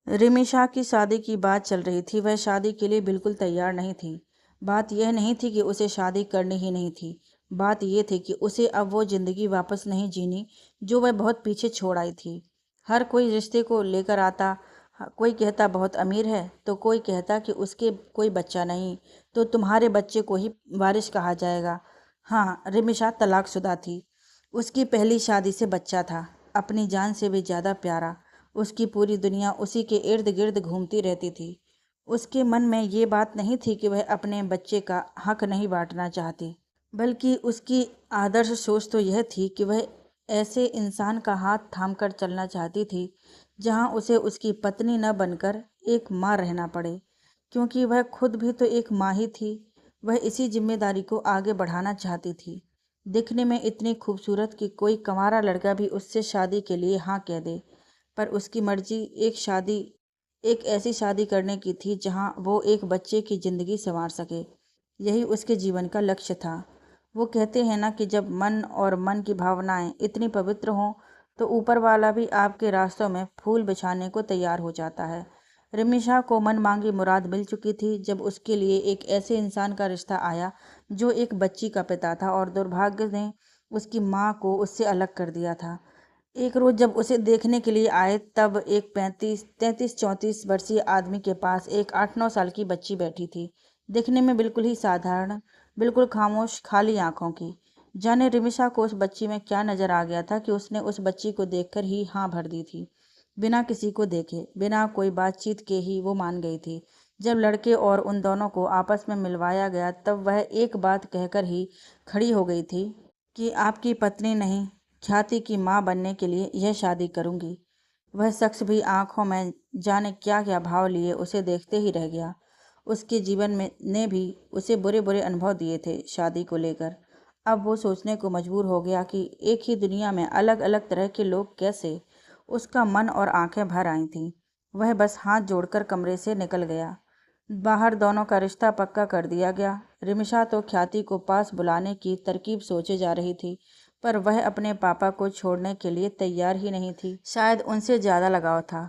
रिमिशा की शादी की बात चल रही थी। वह शादी के लिए बिल्कुल तैयार नहीं थी। बात यह नहीं थी कि उसे शादी करनी ही नहीं थी। बात यह थी कि उसे अब वो ज़िंदगी वापस नहीं जीनी जो वह बहुत पीछे छोड़ आई थी। हर कोई रिश्ते को लेकर आता, कोई कहता बहुत अमीर है तो कोई कहता कि उसके कोई बच्चा नहीं तो तुम्हारे बच्चे को ही वारिस कहा जाएगा। हाँ, रिमिशा तलाकशुदा थी। उसकी पहली शादी से बच्चा था, अपनी जान से भी ज़्यादा प्यारा। उसकी पूरी दुनिया उसी के इर्द गिर्द घूमती रहती थी। उसके मन में ये बात नहीं थी कि वह अपने बच्चे का हक नहीं बांटना चाहती, बल्कि उसकी आदर्श सोच तो यह थी कि वह ऐसे इंसान का हाथ थामकर चलना चाहती थी जहां उसे उसकी पत्नी न बनकर एक माँ रहना पड़े, क्योंकि वह खुद भी तो एक माँ ही थी। वह इसी जिम्मेदारी को आगे बढ़ाना चाहती थी। दिखने में इतनी खूबसूरत कि कोई कंवारा लड़का भी उससे शादी के लिए हाँ कह दे, पर उसकी मर्जी एक ऐसी शादी करने की थी जहां वो एक बच्चे की ज़िंदगी संवार सके। यही उसके जीवन का लक्ष्य था। वो कहते हैं ना कि जब मन और मन की भावनाएं इतनी पवित्र हों तो ऊपर वाला भी आपके रास्तों में फूल बिछाने को तैयार हो जाता है। रिमिशा को मन मांगी मुराद मिल चुकी थी जब उसके लिए एक ऐसे इंसान का रिश्ता आया जो एक बच्ची का पिता था और दुर्भाग्य ने उसकी माँ को उससे अलग कर दिया था। एक रोज जब उसे देखने के लिए आए तब एक 33-34 वर्षीय आदमी के पास एक 8-9 साल की बच्ची बैठी थी। दिखने में बिल्कुल ही साधारण, बिल्कुल खामोश, खाली आंखों की। जाने रिमिशा को उस बच्ची में क्या नजर आ गया था कि उसने उस बच्ची को देखकर ही हाँ भर दी थी। बिना किसी को देखे, बिना कोई बातचीत के ही वो मान गई थी। जब लड़के और उन दोनों को आपस में मिलवाया गया तब वह एक बात कहकर ही खड़ी हो गई थी कि आपकी पत्नी नहीं, ख्याति की माँ बनने के लिए यह शादी करूंगी। वह शख्स भी आंखों में जाने क्या क्या भाव लिए उसे देखते ही रह गया। उसके जीवन में ने भी उसे बुरे बुरे अनुभव दिए थे शादी को लेकर। अब वो सोचने को मजबूर हो गया कि एक ही दुनिया में अलग अलग तरह के लोग कैसे। उसका मन और आंखें भर आई थीं। वह बस हाथ जोड़कर कमरे से निकल गया। बाहर दोनों का रिश्ता पक्का कर दिया गया। रिमिशा तो ख्याति को पास बुलाने की तरकीब सोचे जा रही थी, पर वह अपने पापा को छोड़ने के लिए तैयार ही नहीं थी। शायद उनसे ज़्यादा लगाव था।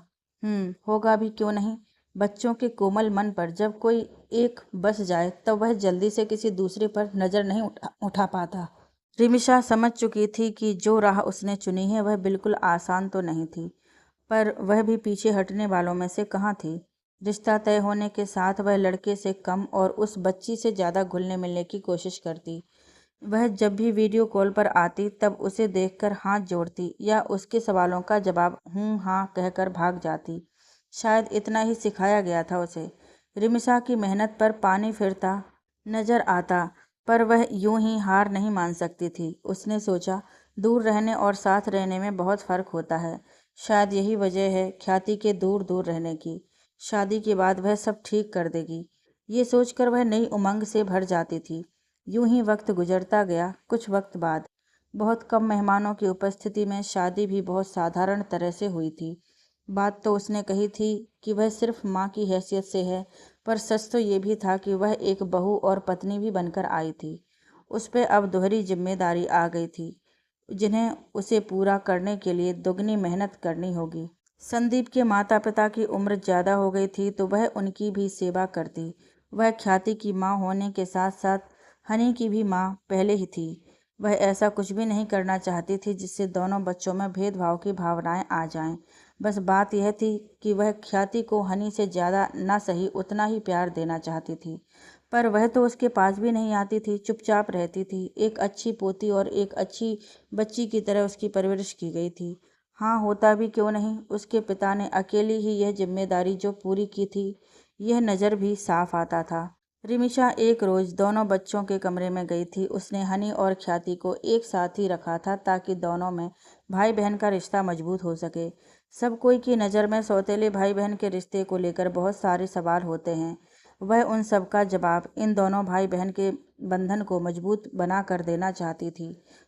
होगा भी क्यों नहीं। बच्चों के कोमल मन पर जब कोई एक बस जाए तब वह जल्दी से किसी दूसरे पर नज़र नहीं उठा पाता। रिमिशा समझ चुकी थी कि जो राह उसने चुनी है वह बिल्कुल आसान तो नहीं थी, पर वह भी पीछे हटने वालों में से कहाँ थी। रिश्ता तय होने के साथ वह लड़के से कम और उस बच्ची से ज़्यादा घुलने मिलने की कोशिश करती। वह जब भी वीडियो कॉल पर आती तब उसे देखकर हाथ जोड़ती या उसके सवालों का जवाब हाँ कहकर भाग जाती। शायद इतना ही सिखाया गया था उसे। रिमिशा की मेहनत पर पानी फिरता नजर आता, पर वह यूं ही हार नहीं मान सकती थी। उसने सोचा, दूर रहने और साथ रहने में बहुत फर्क होता है। शायद यही वजह है ख्याति के दूर दूर रहने की। शादी के बाद वह सब ठीक कर देगी, ये सोचकर वह नई उमंग से भर जाती थी। यूं ही वक्त गुजरता गया। कुछ वक्त बाद बहुत कम मेहमानों की उपस्थिति में शादी भी बहुत साधारण तरह से हुई थी। बात तो उसने कही थी कि वह सिर्फ माँ की हैसियत से है, पर सच तो ये भी था कि वह एक बहू और पत्नी भी बनकर आई थी। उस पर अब दोहरी जिम्मेदारी आ गई थी जिन्हें उसे पूरा करने के लिए दुगनी मेहनत करनी होगी। संदीप के माता पिता की उम्र ज़्यादा हो गई थी तो वह उनकी भी सेवा करती। वह ख्याति की माँ होने के साथ साथ हनी की भी माँ पहले ही थी। वह ऐसा कुछ भी नहीं करना चाहती थी जिससे दोनों बच्चों में भेदभाव की भावनाएं आ जाएं। बस बात यह थी कि वह ख्याति को हनी से ज़्यादा ना सही उतना ही प्यार देना चाहती थी, पर वह तो उसके पास भी नहीं आती थी, चुपचाप रहती थी। एक अच्छी पोती और एक अच्छी बच्ची की तरह उसकी परवरिश की गई थी। हाँ, होता भी क्यों नहीं, उसके पिता ने अकेली ही यह जिम्मेदारी जो पूरी की थी, यह नज़र भी साफ आता था। रिमिशा एक रोज़ दोनों बच्चों के कमरे में गई थी। उसने हनी और ख्याति को एक साथ ही रखा था ताकि दोनों में भाई बहन का रिश्ता मजबूत हो सके। सब कोई की नज़र में सौतेले भाई बहन के रिश्ते को लेकर बहुत सारे सवाल होते हैं। वह उन सब का जवाब इन दोनों भाई बहन के बंधन को मजबूत बना कर देना चाहती थी।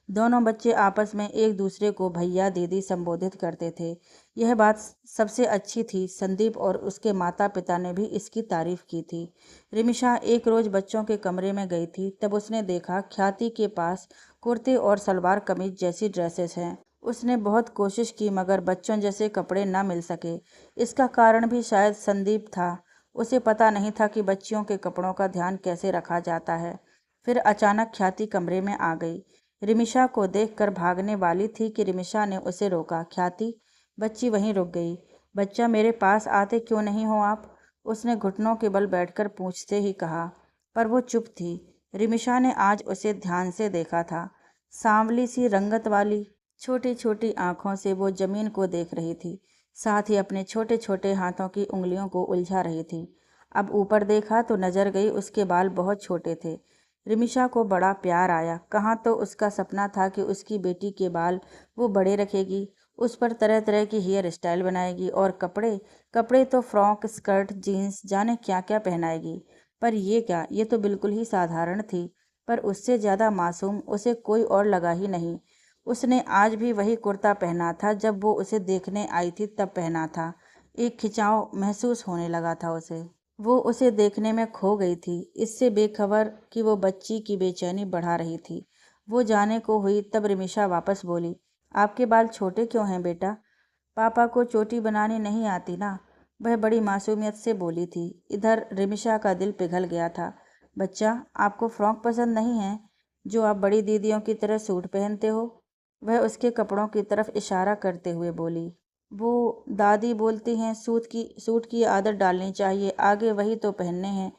दोनों बच्चे आपस में एक दूसरे को भैया दीदी संबोधित करते थे। यह बात सबसे अच्छी थी। संदीप और उसके माता पिता ने भी इसकी तारीफ की थी। रिमिशा एक रोज बच्चों के कमरे में गई थी तब उसने देखा ख्याति के पास कुर्ते और सलवार कमीज जैसी ड्रेसेस हैं। उसने बहुत कोशिश की मगर बच्चों जैसे कपड़े न मिल सके। इसका कारण भी शायद संदीप था। उसे पता नहीं था कि बच्चियों के कपड़ों का ध्यान कैसे रखा जाता है। फिर अचानक ख्याति कमरे में आ गई। रिमिशा को देखकर भागने वाली थी कि रिमिशा ने उसे रोका। ख्याति, बच्ची वहीं रुक गई। बच्चा, मेरे पास आते क्यों नहीं हो आप? उसने घुटनों के बल बैठकर पूछते ही कहा। पर वो चुप थी। रिमिशा ने आज उसे ध्यान से देखा था। सांवली सी रंगत वाली छोटी छोटी आंखों से वो जमीन को देख रही थी, साथ ही अपने छोटे छोटे हाथों की उंगलियों को उलझा रही थी। अब ऊपर देखा तो नजर गई उसके बाल बहुत छोटे थे। रिमिशा को बड़ा प्यार आया। कहाँ तो उसका सपना था कि उसकी बेटी के बाल वो बड़े रखेगी, उस पर तरह तरह की हेयर स्टाइल बनाएगी और कपड़े कपड़े तो फ्रॉक, स्कर्ट, जीन्स, जाने क्या क्या पहनाएगी। पर ये क्या, ये तो बिल्कुल ही साधारण थी। पर उससे ज़्यादा मासूम उसे कोई और लगा ही नहीं। उसने आज भी वही कुर्ता पहना था, जब वो उसे देखने आई थी तब पहना था। एक खिंचाव महसूस होने लगा था उसे। वो उसे देखने में खो गई थी, इससे बेखबर कि वो बच्ची की बेचैनी बढ़ा रही थी। वो जाने को हुई तब रिमिशा वापस बोली, आपके बाल छोटे क्यों हैं बेटा? पापा को चोटी बनानी नहीं आती ना? वह बड़ी मासूमियत से बोली थी। इधर रिमिशा का दिल पिघल गया था। बच्चा, आपको फ्रॉक पसंद नहीं है, जो आप बड़ी दीदियों की तरह सूट पहनते हो? वह उसके कपड़ों की तरफ इशारा करते हुए बोली। वो दादी बोलती हैं सूट की आदत डालनी चाहिए, आगे वही तो पहनने हैं,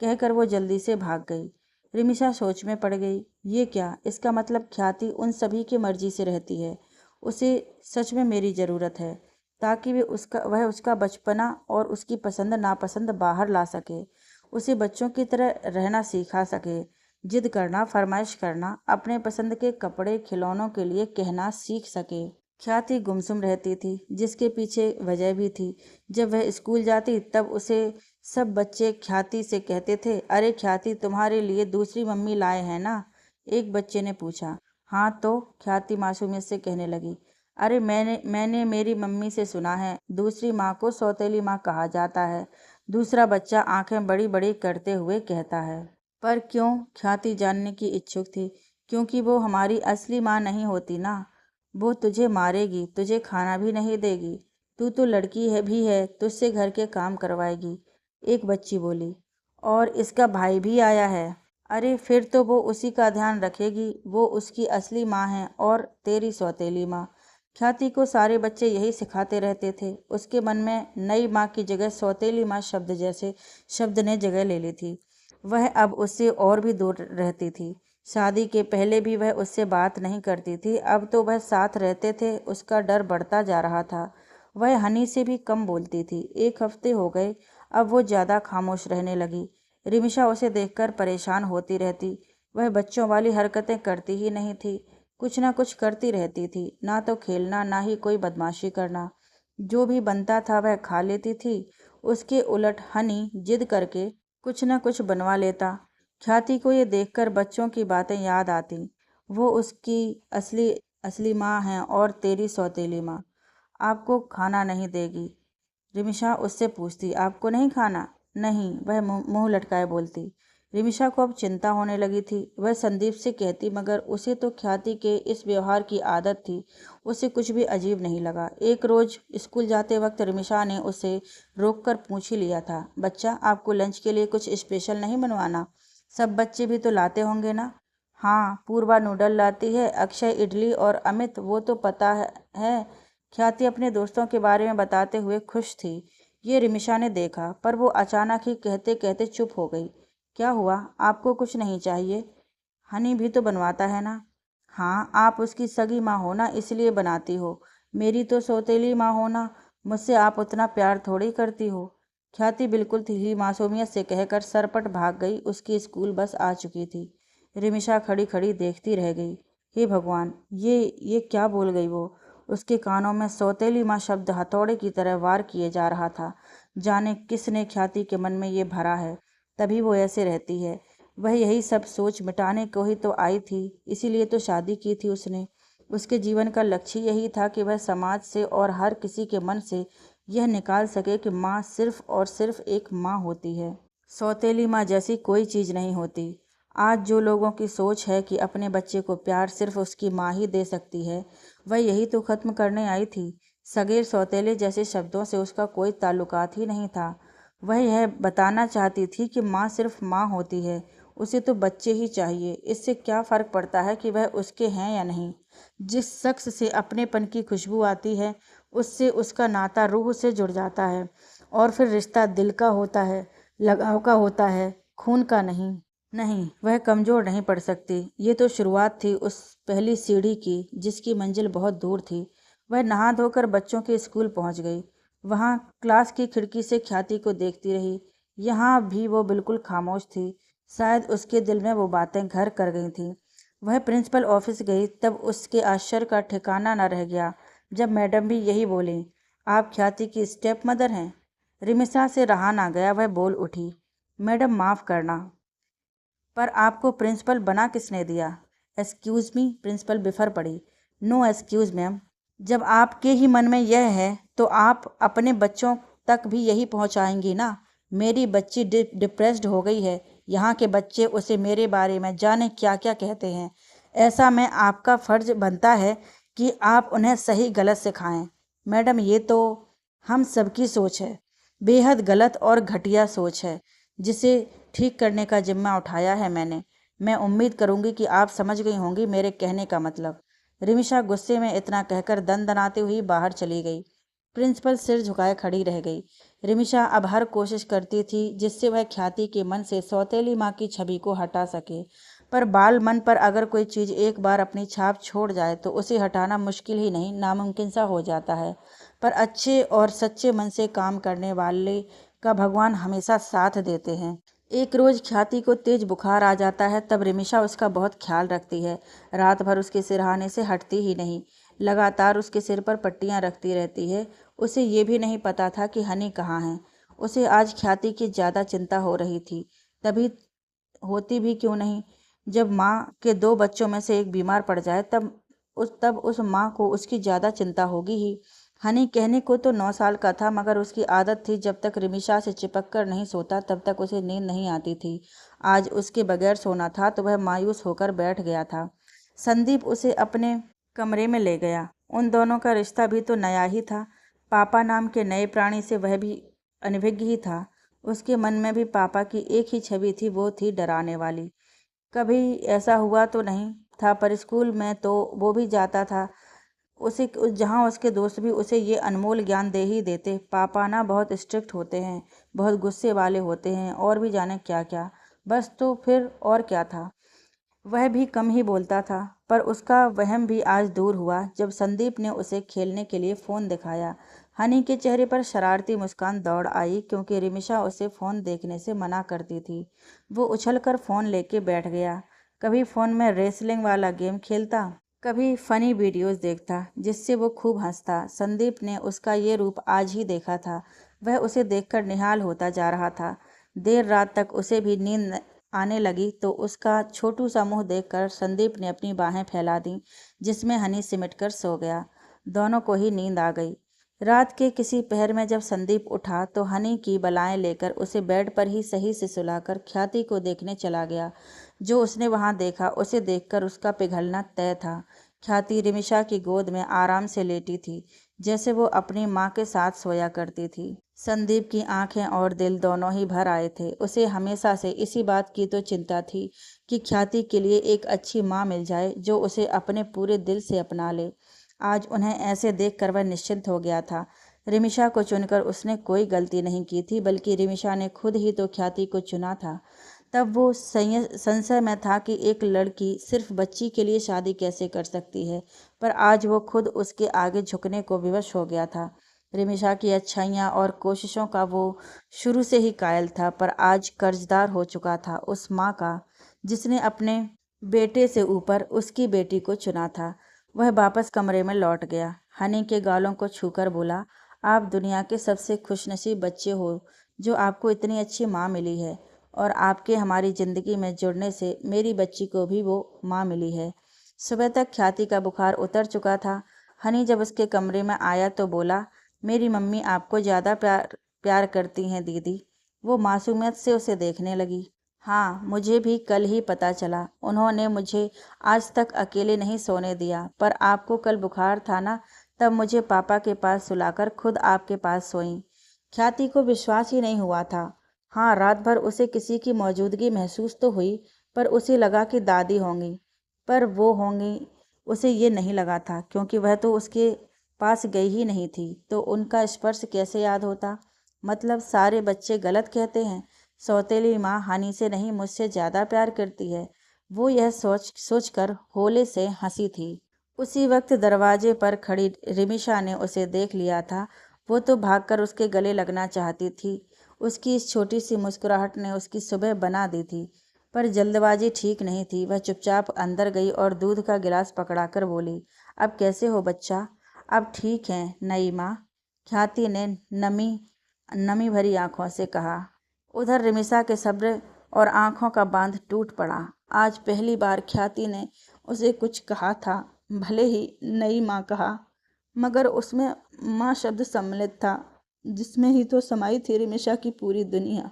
कहकर वो जल्दी से भाग गई। रिमिशा सोच में पड़ गई। ये क्या, इसका मतलब ख्याति उन सभी की मर्जी से रहती है। उसे सच में मेरी ज़रूरत है, ताकि वह उसका बचपना और उसकी पसंद नापसंद बाहर ला सके, उसे बच्चों की तरह रहना सिखा सके, जिद करना, फरमाइश करना, अपने पसंद के कपड़े खिलौनों के लिए कहना सीख सके। ख्याति गुमसुम रहती थी, जिसके पीछे वजह भी थी। जब वह स्कूल जाती तब उसे सब बच्चे ख्याति से कहते थे, अरे ख्याति, तुम्हारे लिए दूसरी मम्मी लाए हैं ना? एक बच्चे ने पूछा। हाँ तो, ख्याति मासूमियत से कहने लगी, अरे मैंने मेरी मम्मी से सुना है, दूसरी माँ को सौतेली माँ कहा जाता है। दूसरा बच्चा आंखें बड़ी बड़ी करते हुए कहता है। पर क्यों? ख्याति जानने की इच्छुक थी। क्योंकि वो हमारी असली माँ नहीं होती ना। वो तुझे मारेगी, तुझे खाना भी नहीं देगी। तू तो लड़की है भी है, तुझसे घर के काम करवाएगी, एक बच्ची बोली। और इसका भाई भी आया है। अरे फिर तो वो उसी का ध्यान रखेगी, वो उसकी असली माँ है और तेरी सौतेली माँ। ख्याति को सारे बच्चे यही सिखाते रहते थे। उसके मन में नई माँ की जगह सौतेली माँ शब्द जैसे शब्द ने जगह ले ली थी। वह अब उससे और भी दूर रहती थी। शादी के पहले भी वह उससे बात नहीं करती थी, अब तो वह साथ रहते थे, उसका डर बढ़ता जा रहा था। वह हनी से भी कम बोलती थी। 1 हफ्ते हो गए, अब वो ज़्यादा खामोश रहने लगी। रिमिशा उसे देखकर परेशान होती रहती। वह बच्चों वाली हरकतें करती ही नहीं थी, कुछ ना कुछ करती रहती थी, ना तो खेलना ना ही कोई बदमाशी करना। जो भी बनता था वह खा लेती थी। उसके उलट हनी जिद करके कुछ न कुछ बनवा लेता। ख्याति को ये देखकर बच्चों की बातें याद आती। वो उसकी असली असली माँ हैं और तेरी सौतेली माँ आपको खाना नहीं देगी। रिमिशा उससे पूछती, आपको नहीं खाना? नहीं, वह मुंह लटकाए बोलती। रिमिशा को अब चिंता होने लगी थी। वह संदीप से कहती मगर उसे तो ख्याति के इस व्यवहार की आदत थी। उसे कुछ भी अजीब नहीं लगा। एक रोज स्कूल जाते वक्त रिमिशा ने उसे रोककर पूछ ही लिया था, बच्चा, आपको लंच के लिए कुछ स्पेशल नहीं बनवाना? सब बच्चे भी तो लाते होंगे ना? हाँ, पूर्वा नूडल लाती है, अक्षय इडली और अमित वो तो पता है। ख्याति अपने दोस्तों के बारे में बताते हुए खुश थी। ये रिमिशा ने देखा, पर वो अचानक ही कहते कहते चुप हो गई। क्या हुआ, आपको कुछ नहीं चाहिए? हनी भी तो बनवाता है ना? हाँ, आप उसकी सगी माँ हो ना, इसलिए बनाती हो। मेरी तो सौतेली माँ हो ना, मुझसे आप उतना प्यार थोड़ी करती हो। ख्याति बिल्कुल ही मासूमियत से कहकर सरपट भाग गई। उसकी स्कूल बस आ चुकी थी। रिमिशा खड़ी खड़ी देखती रह गई। हे भगवान, ये क्या बोल गई वो? उसके कानों में सौतेली माँ शब्द हथौड़े की तरह वार किए जा रहा था। जाने किसने ख्याति के मन में ये भरा है, तभी वो ऐसे रहती है। वह यही सब सोच मिटाने को ही तो आई थी, इसीलिए तो शादी की थी उसने। उसके जीवन का लक्ष्य यही था कि वह समाज से और हर किसी के मन से यह निकाल सके कि माँ सिर्फ और सिर्फ एक माँ होती है, सौतेली माँ जैसी कोई चीज़ नहीं होती। आज जो लोगों की सोच है कि अपने बच्चे को प्यार सिर्फ उसकी माँ ही दे सकती है, वह यही तो ख़त्म करने आई थी। सगीर सौतेले जैसे शब्दों से उसका कोई ताल्लुकात ही नहीं था। वह यह बताना चाहती थी कि माँ सिर्फ माँ होती है, उसे तो बच्चे ही चाहिए। इससे क्या फ़र्क पड़ता है कि वह उसके हैं या नहीं। जिस शख्स से अपनेपन की खुशबू आती है, उससे उसका नाता रूह से जुड़ जाता है, और फिर रिश्ता दिल का होता है, लगाव का होता है, खून का नहीं। नहीं, वह कमज़ोर नहीं पड़ सकती। ये तो शुरुआत थी उस पहली सीढ़ी की जिसकी मंजिल बहुत दूर थी। वह नहा धोकर बच्चों के स्कूल पहुंच गई। वहां क्लास की खिड़की से ख्याति को देखती रही। यहाँ भी वो बिल्कुल खामोश थी। शायद उसके दिल में वो बातें घर कर गई थीं। वह प्रिंसिपल ऑफिस गई तब उसके आश्चर्य का ठिकाना न रह गया जब मैडम भी यही बोली, आप ख्याति की स्टेप मदर हैं। रिमिसा से रहा ना गया, वह बोल उठी, मैडम माफ़ करना, पर आपको प्रिंसिपल बना किसने दिया। एक्सक्यूज़ मी, प्रिंसिपल बिफर पड़ी। No excuse ma'am. जब आपके ही मन में यह है तो आप अपने बच्चों तक भी यही पहुंचाएंगी ना। मेरी बच्ची डिप्रेस्ड हो गई है। यहाँ के बच्चे उसे मेरे बारे में जाने क्या क्या कहते हैं। ऐसा में आपका फ़र्ज बनता है कि आप उन्हें सही गलत सिखाएं। मैडम, ये तो हम सबकी सोच है, बेहद गलत और घटिया सोच है, जिसे ठीक करने का जिम्मा उठाया है मैंने। मैं उम्मीद करूंगी कि आप समझ गई होंगी मेरे कहने का मतलब। रिमिशा गुस्से में इतना कहकर दनाते हुई बाहर चली गई। प्रिंसिपल सिर झुकाए खड़ी रह गई। रिमिशा अब हर कोशिश करती थी जिससे वह ख्याति के मन से सौतेली माँ की छवि को हटा सके, पर बाल मन पर अगर कोई चीज़ एक बार अपनी छाप छोड़ जाए तो उसे हटाना मुश्किल ही नहीं, नामुमकिन सा हो जाता है। पर अच्छे और सच्चे मन से काम करने वाले का भगवान हमेशा साथ देते हैं। एक रोज़ ख्याति को तेज बुखार आ जाता है तब रिमिशा उसका बहुत ख्याल रखती है। रात भर उसके सिरहाने से हटती ही नहीं, लगातार उसके सिर पर पट्टियाँ रखती रहती है। उसे ये भी नहीं पता था कि हनी कहाँ है। उसे आज ख्याति की ज़्यादा चिंता हो रही थी। तभी होती भी क्यों नहीं, जब माँ के दो बच्चों में से एक बीमार पड़ जाए तब उस माँ को उसकी ज़्यादा चिंता होगी ही। हनी कहने को तो 9 साल का था, मगर उसकी आदत थी जब तक रिमिशा से चिपक कर नहीं सोता तब तक उसे नींद नहीं आती थी। आज उसके बगैर सोना था तो वह मायूस होकर बैठ गया था। संदीप उसे अपने कमरे में ले गया। उन दोनों का रिश्ता भी तो नया ही था। पापा नाम के नए प्राणी से वह भी अनभिज्ञ ही था। उसके मन में भी पापा की एक ही छवि थी, वो थी डराने वाली। कभी ऐसा हुआ तो नहीं था, पर स्कूल में तो वो भी जाता था उसे जहाँ उसके दोस्त भी उसे ये अनमोल ज्ञान दे ही देते। पापा ना बहुत स्ट्रिक्ट होते हैं, बहुत गुस्से वाले होते हैं और भी जाने क्या क्या। बस तो फिर और क्या था। वह भी कम ही बोलता था, पर उसका वहम भी आज दूर हुआ जब संदीप ने उसे खेलने के लिए फ़ोन दिखाया। हनी के चेहरे पर शरारती मुस्कान दौड़ आई क्योंकि रिमिशा उसे फ़ोन देखने से मना करती थी। वो उछलकर फ़ोन लेके बैठ गया। कभी फ़ोन में रेसलिंग वाला गेम खेलता, कभी फ़नी वीडियोस देखता जिससे वो खूब हंसता। संदीप ने उसका ये रूप आज ही देखा था। वह उसे देखकर निहाल होता जा रहा था। देर रात तक उसे भी नींद आने लगी तो उसका छोटू सा मुंह देखकर संदीप ने अपनी बाहें फैला दी, जिसमें हनी सिमटकर सो गया। दोनों को ही नींद आ गई। रात के किसी पहर में जब संदीप उठा तो हनी की बलाएं लेकर उसे बेड पर ही सही से सुलाकर ख्याति को देखने चला गया। जो उसने वहां देखा उसे देखकर उसका पिघलना तय था। ख्याति रिमिशा की गोद में आराम से लेटी थी, जैसे वो अपनी माँ के साथ सोया करती थी। संदीप की आंखें और दिल दोनों ही भर आए थे। उसे हमेशा से इसी बात की तो चिंता थी कि ख्याति के लिए एक अच्छी माँ मिल जाए जो उसे अपने पूरे दिल से अपना ले। आज उन्हें ऐसे देखकर वह निश्चिंत हो गया था। रिमिशा को चुनकर उसने कोई गलती नहीं की थी, बल्कि रिमिशा ने खुद ही तो ख्याति को चुना था। तब वो संशय में था कि एक लड़की सिर्फ बच्ची के लिए शादी कैसे कर सकती है, पर आज वो खुद उसके आगे झुकने को विवश हो गया था। रिमिशा की अच्छाइयाँ और कोशिशों का वो शुरू से ही कायल था, पर आज कर्जदार हो चुका था उस माँ का जिसने अपने बेटे से ऊपर उसकी बेटी को चुना था। वह वापस कमरे में लौट गया। हनी के गालों को छूकर बोला, आप दुनिया के सबसे खुशनसीब बच्चे हो जो आपको इतनी अच्छी माँ मिली है, और आपके हमारी ज़िंदगी में जुड़ने से मेरी बच्ची को भी वो माँ मिली है। सुबह तक ख्याति का बुखार उतर चुका था। हनी जब उसके कमरे में आया तो बोला, मेरी मम्मी आपको ज़्यादा प्यार प्यार करती हैं दीदी। वो मासूमियत से उसे देखने लगी। हाँ, मुझे भी कल ही पता चला। उन्होंने मुझे आज तक अकेले नहीं सोने दिया। पर आपको कल बुखार था ना, तब मुझे पापा के पास सुलाकर खुद आपके पास सोई। ख्याति को विश्वास ही नहीं हुआ था। हाँ, रात भर उसे किसी की मौजूदगी महसूस तो हुई, पर उसे लगा कि दादी होंगी। पर वो होंगी, उसे ये नहीं लगा था, क्योंकि वह तो उसके पास गई ही नहीं थी। तो उनका स्पर्श कैसे याद होता? मतलब सारे बच्चे गलत कहते हैं, सौतेली माँ हनी से नहीं मुझसे ज़्यादा प्यार करती है। वो यह सोचकर होले से हंसी थी। उसी वक्त दरवाजे पर खड़ी रिमिशा ने उसे देख लिया था। वो तो भागकर उसके गले लगना चाहती थी। उसकी इस छोटी सी मुस्कुराहट ने उसकी सुबह बना दी थी। पर जल्दबाजी ठीक नहीं थी। वह चुपचाप अंदर गई और दूध का गिलास पकड़ाकर बोली, अब कैसे हो बच्चा? अब ठीक है नई माँ, ख्याति ने नमी नमी भरी आंखों से कहा। उधर रिमिशा के सब्र और आंखों का बांध टूट पड़ा। आज पहली बार ख्याति ने उसे कुछ कहा था। भले ही नई माँ कहा, मगर उसमें माँ शब्द सम्मिलित था, जिसमें ही तो समाई थी रिमिशा की पूरी दुनिया।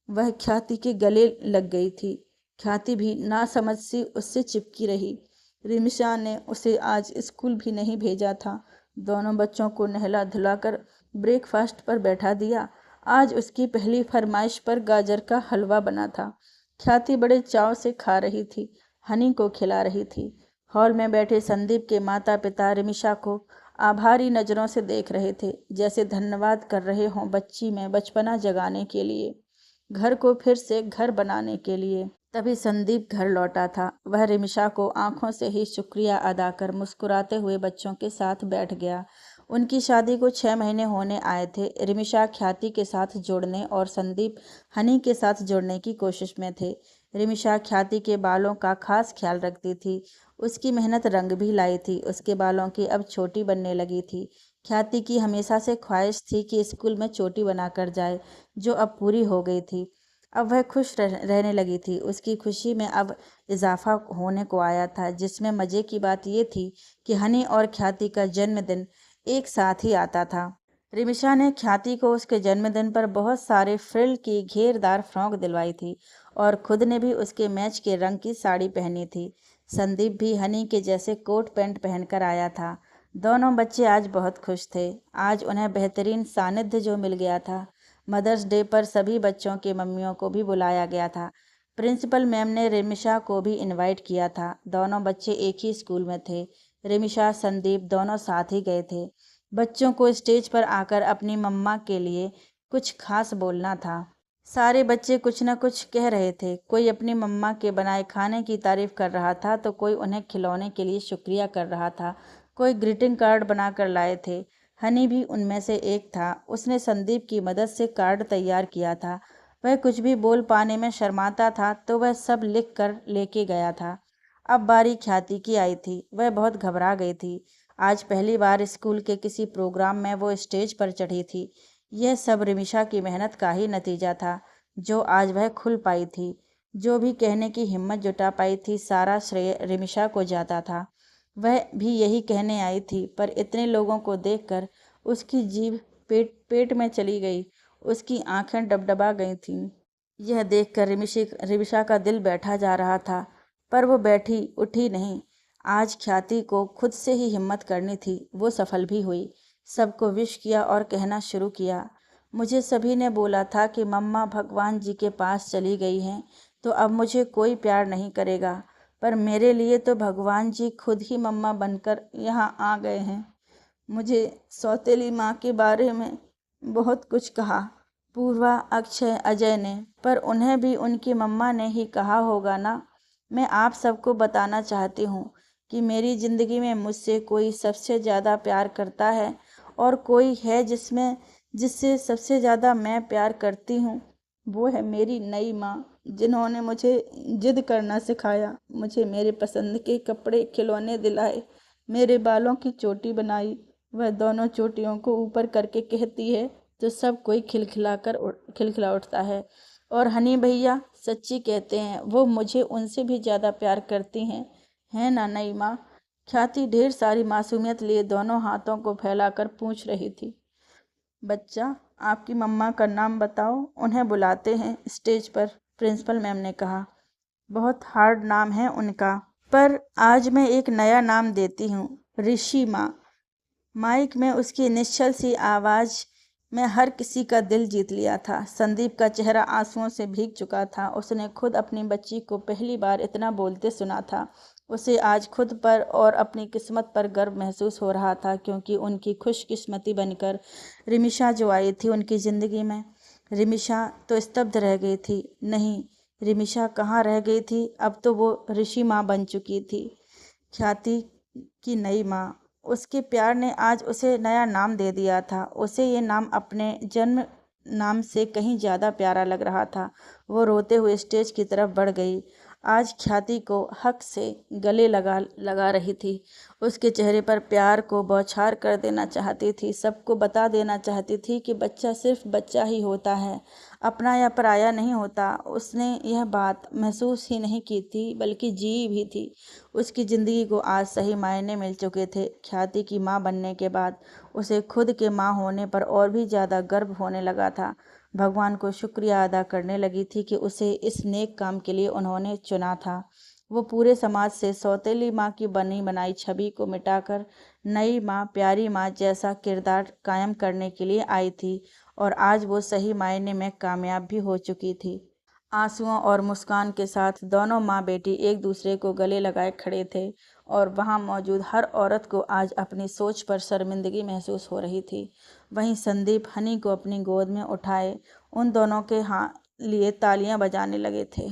वह ख्याति के गले लग गई थी। ख्याति भी नासमझ सी उससे चिपकी रही। रिमिशा ने उसे आज स्कूल भी नहीं भेजा था। दोनों बच्चों को नहला धुलाकर ब्रेकफास्ट पर बैठा दिया। आज उसकी पहली फरमाइश पर गाजर का हलवा बना था। ख्याति बड़े चाव से खा रही थी, हनी को खिला रही थी। हॉल में बैठे संदीप के माता पिता रिमिशा को आभारी नज़रों से देख रहे थे, जैसे धन्यवाद कर रहे हों बच्ची में बचपना जगाने के लिए, घर को फिर से घर बनाने के लिए। तभी संदीप घर लौटा था। वह रिमिशा को आंखों से ही शुक्रिया अदा कर मुस्कुराते हुए बच्चों के साथ बैठ गया। उनकी शादी को 6 महीने होने आए थे। रिमिशा ख्याति के साथ जोड़ने और संदीप हनी के साथ जोड़ने की कोशिश में थे। रिमिशा ख्याति के बालों का खास ख्याल रखती थी। उसकी मेहनत रंग भी लाई थी। उसके बालों की अब चोटी बनने लगी थी। ख्याति की हमेशा से ख्वाहिश थी कि स्कूल में चोटी बनाकर जाए, जो अब पूरी हो गई थी। अब वह खुश रहने लगी थी। उसकी खुशी में अब इजाफा होने को आया था, जिसमें मज़े की बात यह थी कि हनी और ख्याति का जन्मदिन एक साथ ही आता था। रिमिशा ने ख्याति को उसके जन्मदिन पर बहुत सारे फ्रिल की घेरदार फ्रॉक दिलवाई थी और खुद ने भी उसके मैच के रंग की साड़ी पहनी थी। संदीप भी हनी के जैसे कोट पैंट पहनकर आया था। दोनों बच्चे आज बहुत खुश थे। आज उन्हें बेहतरीन सानिध्य जो मिल गया था। मदर्स डे पर सभी बच्चों की मम्मियों को भी बुलाया गया था। प्रिंसिपल मैम ने रिमिशा को भी इनवाइट किया था। दोनों बच्चे एक ही स्कूल में थे। रिमिशा संदीप दोनों साथ ही गए थे। बच्चों को स्टेज पर आकर अपनी मम्मा के लिए कुछ खास बोलना था। सारे बच्चे कुछ न कुछ कह रहे थे। कोई अपनी मम्मा के बनाए खाने की तारीफ कर रहा था, तो कोई उन्हें खिलौने के लिए शुक्रिया कर रहा था। कोई ग्रीटिंग कार्ड बनाकर लाए थे। हनी भी उनमें से एक था। उसने संदीप की मदद से कार्ड तैयार किया था। वह कुछ भी बोल पाने में शर्माता था, तो वह सब लिख कर लेके गया था। अब बारी ख्याति की आई थी। वह बहुत घबरा गई थी। आज पहली बार स्कूल के किसी प्रोग्राम में वो स्टेज पर चढ़ी थी। यह सब रिमिशा की मेहनत का ही नतीजा था, जो आज वह खुल पाई थी। जो भी कहने की हिम्मत जुटा पाई थी, सारा श्रेय रिमिशा को जाता था। वह भी यही कहने आई थी, पर इतने लोगों को देखकर उसकी जीभ पेट पेट में चली गई। उसकी आंखें डबडबा गई थीं। यह देखकर रिमिशा का दिल बैठा जा रहा था, पर वो बैठी उठी नहीं। आज ख्याति को खुद से ही हिम्मत करनी थी। वो सफल भी हुई। सबको विश किया और कहना शुरू किया, मुझे सभी ने बोला था कि मम्मा भगवान जी के पास चली गई हैं, तो अब मुझे कोई प्यार नहीं करेगा। पर मेरे लिए तो भगवान जी खुद ही मम्मा बनकर यहाँ आ गए हैं। मुझे सौतेली माँ के बारे में बहुत कुछ कहा, पूर्वा, अक्षय, अजय ने, पर उन्हें भी उनकी मम्मा ने ही कहा होगा ना। मैं आप सबको बताना चाहती हूँ कि मेरी ज़िंदगी में मुझसे कोई सबसे ज़्यादा प्यार करता है, और कोई है जिससे सबसे ज़्यादा मैं प्यार करती हूँ। वो है मेरी नई माँ, जिन्होंने मुझे जिद करना सिखाया, मुझे मेरे पसंद के कपड़े खिलौने दिलाए, मेरे बालों की चोटी बनाई। वह दोनों चोटियों को ऊपर करके कहती है तो सब कोई खिलखिला उठता है। और हनी भैया सच्ची कहते हैं, वो मुझे उनसे भी ज़्यादा प्यार करती हैं, है ना नई माँ? ख्याति ढेर सारी मासूमियत लिए दोनों हाथों को फैलाकर पूछ रही थी। बच्चा, आपकी मम्मा का नाम बताओ, उन्हें बुलाते हैं स्टेज पर। प्रिंसिपल मैम ने कहा। बहुत हार्ड नाम है उनका, पर आज मैं एक नया नाम देती हूँ, ऋषि माँ। माइक में उसकी निश्चल सी आवाज़ में हर किसी का दिल जीत लिया था। संदीप का चेहरा आंसुओं से भीग चुका था। उसने खुद अपनी बच्ची को पहली बार इतना बोलते सुना था। उसे आज खुद पर और अपनी किस्मत पर गर्व महसूस हो रहा था, क्योंकि उनकी खुशकिस्मती बनकर रिमिशा जो आई थी उनकी ज़िंदगी में। रिमिशा तो स्तब्ध रह गई थी। नहीं, रिमिशा कहाँ रह गई थी, अब तो वो ऋषि माँ बन चुकी थी, ख्याति की नई माँ। उसके प्यार ने आज उसे नया नाम दे दिया था। उसे ये नाम अपने जन्म नाम से कहीं ज़्यादा प्यारा लग रहा था। वो रोते हुए स्टेज की तरफ बढ़ गई। आज ख्याति को हक से गले लगा लगा रही थी। उसके चेहरे पर प्यार को बौछार कर देना चाहती थी। सबको बता देना चाहती थी कि बच्चा सिर्फ बच्चा ही होता है, अपना या पराया नहीं होता। उसने यह बात महसूस ही नहीं की थी, बल्कि जी भी थी। उसकी ज़िंदगी को आज सही मायने मिल चुके थे। ख्याति की माँ बनने के बाद उसे खुद के माँ होने पर और भी ज़्यादा गर्व होने लगा था। भगवान को शुक्रिया अदा करने लगी थी कि उसे इस नेक काम के लिए उन्होंने चुना था। वो पूरे समाज से सौतेली माँ की बनी बनाई छवि को मिटाकर नई माँ, प्यारी माँ जैसा किरदार कायम करने के लिए आई थी, और आज वो सही मायने में कामयाब भी हो चुकी थी। आंसुओं और मुस्कान के साथ दोनों माँ बेटी एक दूसरे को गले लगाए खड़े थे, और वहाँ मौजूद हर औरत को आज अपनी सोच पर शर्मिंदगी महसूस हो रही थी। वहीं संदीप हनी को अपनी गोद में उठाए उन दोनों के लिए तालियां बजाने लगे थे।